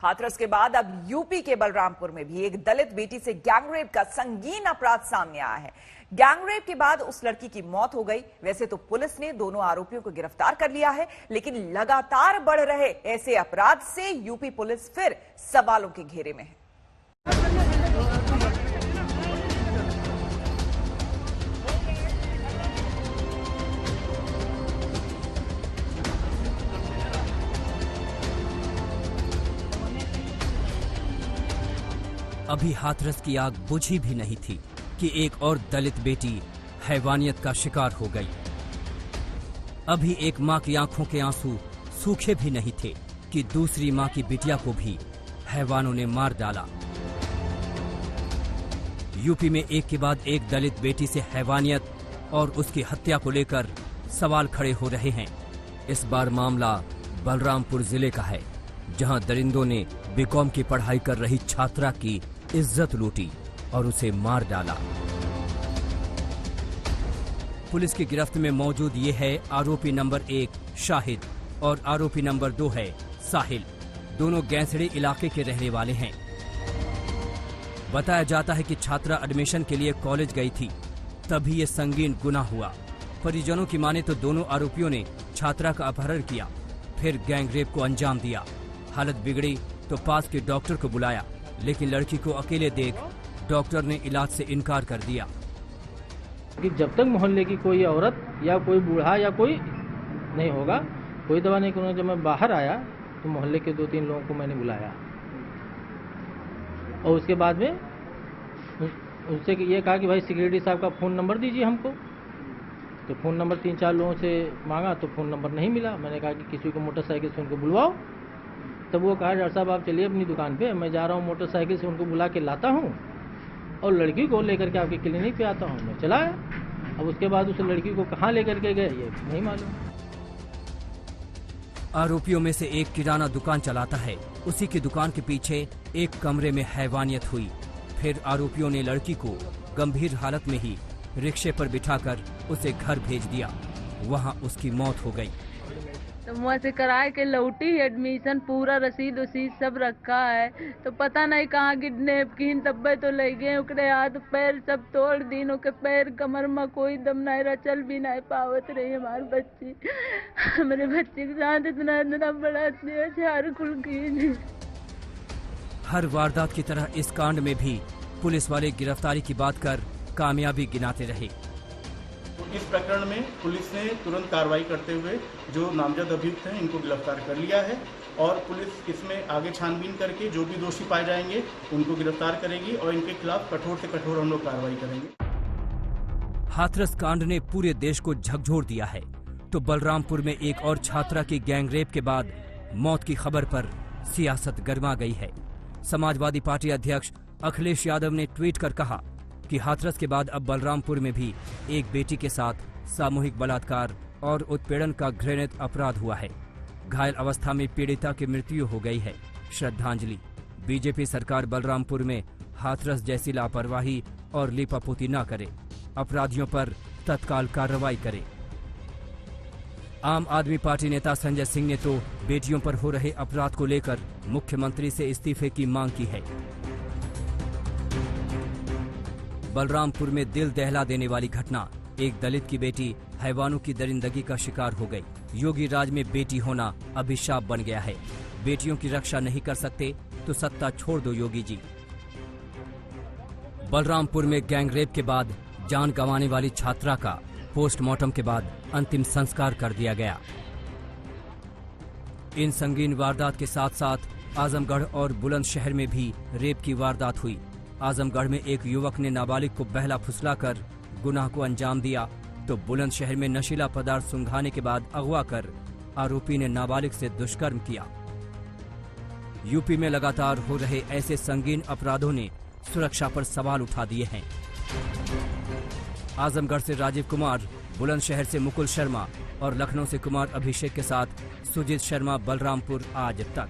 हाथरस के बाद अब यूपी के बलरामपुर में भी एक दलित बेटी से गैंगरेप का संगीन अपराध सामने आया है। गैंगरेप के बाद उस लड़की की मौत हो गई। वैसे तो पुलिस ने दोनों आरोपियों को गिरफ्तार कर लिया है, लेकिन लगातार बढ़ रहे ऐसे अपराध से यूपी पुलिस फिर सवालों के घेरे में है। अभी हाथरस की आग बुझी भी नहीं थी कि एक और दलित बेटी हैवानियत का शिकार हो गई। अभी एक मां की आंखों के आंसू सूखे भी नहीं थे कि दूसरी मां की बिटिया को भी हैवानों ने मार डाला। यूपी में एक के बाद एक दलित बेटी से हैवानियत और उसकी हत्या को लेकर सवाल खड़े हो रहे हैं। इस बार मामला बलरामपुर जिले का है, जहां दरिंदों ने बीकॉम की पढ़ाई कर रही छात्रा की इज्जत लूटी और उसे मार डाला। पुलिस की गिरफ्त में मौजूद ये है आरोपी नंबर 1 शाहिद और आरोपी नंबर 2 है साहिल। दोनों गैंसड़ी इलाके के रहने वाले हैं। बताया जाता है कि छात्रा एडमिशन के लिए कॉलेज गई थी, तभी ये संगीन गुनाह हुआ। परिजनों की माने तो दोनों आरोपियों ने छात्रा का अपहरण किया, फिर गैंगरेप को अंजाम दिया। हालत बिगड़ी तो पास के डॉक्टर को बुलाया, लेकिन लड़की को अकेले देख डॉक्टर ने इलाज से इनकार कर दिया। कि जब तक मोहल्ले की कोई औरत या कोई बूढ़ा या कोई नहीं होगा, कोई दवा नहीं करूँगा। जब मैं बाहर आया तो मोहल्ले के 2-3 लोगों को मैंने बुलाया और उसके बाद में उनसे ये कहा कि भाई सिक्योरिटी साहब का फ़ोन नंबर दीजिए हमको। तो फ़ोन नंबर 3-4 लोगों से मांगा तो फ़ोन नंबर नहीं मिला। मैंने कहा कि किसी को मोटरसाइकिल से उनको बुलवाओ। तब वो कहा, डॉक्टर साहब आप चलिए अपनी दुकान पे, मैं जा रहा हूँ मोटरसाइकिल से उनको बुला के लाता हूँ और लड़की को लेकर के आपके क्लिनिक पे आता हूँ। मैं चला आया। अब उसके बाद उस लड़की को कहाँ लेकर के गए ये नहीं मालूम। आरोपियों में से एक किराना दुकान चलाता है। उसी की दुकान के पीछे एक कमरे में हैवानियत हुई। फिर आरोपियों ने लड़की को गंभीर हालत में ही रिक्शे पर बिठाकर उसे घर भेज दिया। वहाँ उसकी मौत हो गई। तो वहाँ से कराए के लौटी, एडमिशन पूरा रसीद वसीद सब रखा है। तो पता नहीं कहाँ किडनैप की, तब्बे तो ले गए। ओकरे हाथ पैर सब तोड़ दीन, ओके पैर कमर में कोई दम नहीं रहा, चल भी नहीं पावत रही हमारी बच्ची। हमारे बच्चे के साथ इतना इतना बड़ा अत्याचार खुल की। हर वारदात की तरह इस कांड में भी पुलिस वाले गिरफ्तारी की बात कर कामयाबी गिनाते रहे। इस प्रकरण में पुलिस ने तुरंत कार्रवाई करते हुए जो नामजद अभियुक्त हैं इनको गिरफ्तार कर लिया है और पुलिस इसमें आगे छानबीन करके जो भी दोषी पाए जाएंगे उनको गिरफ्तार करेगी और इनके खिलाफ कठोर से कठोर हम लोग कार्रवाई करेंगे। हाथरस कांड ने पूरे देश को झकझोर दिया है, तो बलरामपुर में एक और छात्रा की गैंगरेप के बाद मौत की खबर पर सियासत गर्मा गई है। समाजवादी पार्टी अध्यक्ष अखिलेश यादव ने ट्वीट कर कहा कि हाथरस के बाद अब बलरामपुर में भी एक बेटी के साथ सामूहिक बलात्कार और उत्पीड़न का घृणित अपराध हुआ है। घायल अवस्था में पीड़िता की मृत्यु हो गई है। श्रद्धांजलि। बीजेपी सरकार बलरामपुर में हाथरस जैसी लापरवाही और लीपापोती न करे, अपराधियों पर तत्काल कार्रवाई करे। आम आदमी पार्टी नेता संजय सिंह ने तो बेटियों पर हो रहे अपराध को लेकर मुख्यमंत्री से इस्तीफे की मांग की है। बलरामपुर में दिल दहला देने वाली घटना, एक दलित की बेटी हैवानों की दरिंदगी का शिकार हो गई। योगी राज में बेटी होना अभिशाप बन गया है। बेटियों की रक्षा नहीं कर सकते तो सत्ता छोड़ दो योगी जी। बलरामपुर में गैंगरेप के बाद जान गंवाने वाली छात्रा का पोस्टमार्टम के बाद अंतिम संस्कार कर दिया गया। इन संगीन वारदात के साथ साथ आजमगढ़ और बुलंदशहर में भी रेप की वारदात हुई। आजमगढ़ में एक युवक ने नाबालिग को बहला फुसलाकर गुनाह को अंजाम दिया, तो बुलंदशहर में नशीला पदार्थ सुंघाने के बाद अगवा कर आरोपी ने नाबालिग से दुष्कर्म किया। यूपी में लगातार हो रहे ऐसे संगीन अपराधों ने सुरक्षा पर सवाल उठा दिए हैं। आजमगढ़ से राजीव कुमार, बुलंदशहर से मुकुल शर्मा और लखनऊ से कुमार अभिषेक के साथ सुजीत शर्मा, बलरामपुर आज तक।